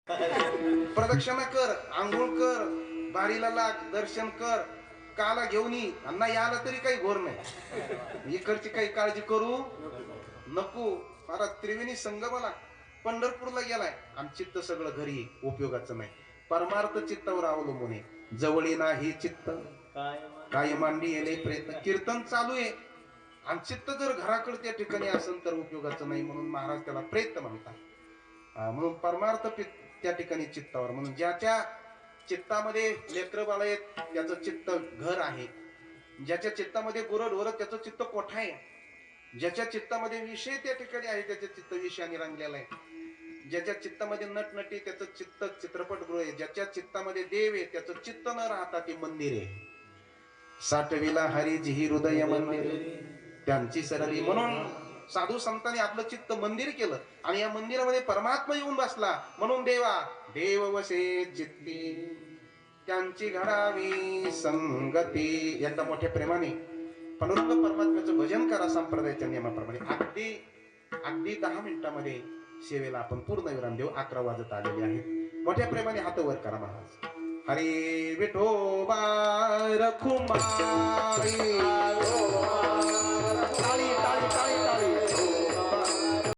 प्रदक्षिणा कर, आंघोळ कर, बारीला लाग, दर्शन कर, काला घेऊन ये. अण्णा याला तरी काही घोर नाही. इकडची काही काळजी करू नको. मला त्रिवेणी संगमाला पंढरपूरला गेलाय आणि चित्त सगळं घरी उपयोगाचं नाही. परमार्थ चित्तावर अवलंबून आहे. जवळी नाही चित्त काय मांडी येणे प्रयत्न. कीर्तन चालू आहे आणि चित्त जर घराकडे त्या ठिकाणी असेल तर उपयोगाचं नाही. म्हणून महाराज त्याला प्रेत म्हणतात. म्हणून परमार्थ त्या ठिकाणी चित्तावर. म्हणून ज्याच्या चित्तामध्ये लेकर बाळ आहेत त्याचं चित्त घर आहे. ज्याच्या चित्तामध्ये गुरढोर त्याचं चित्त कोठा आहे. ज्याच्या चित्तामध्ये विषय त्या ठिकाणी आहे त्याचं चित्त विषयाने रंगलेलं आहे. ज्याच्या चित्तामध्ये नटनटी त्याचं चित्त चित्रपटगृह आहे. ज्याच्या चित्तामध्ये देव आहे त्याचं चित्त न राहता ते मंदिर आहे. साठविला हरीजी ही हृदय मंदिर त्यांची सरली. म्हणून साधू संतांनी आपलं चित्त मंदिर केलं आणि या मंदिरामध्ये परमात्मा येऊन बसला. म्हणून देवा देव वसे चित्ती त्यांची घडावी संगती. एकदा मोठ्या प्रेमाने पांडुरंग परमात्म्याचं भजन करा संप्रदायाच्या नियमाप्रमाणे. अगदी 10 मिनिटांमध्ये सेवेला आपण पूर्ण विराम देऊ. 11 वाजत आलेले आहेत. मोठ्या प्रेमाने हात वर करा महाराज. हरी विठोबा रखुमाई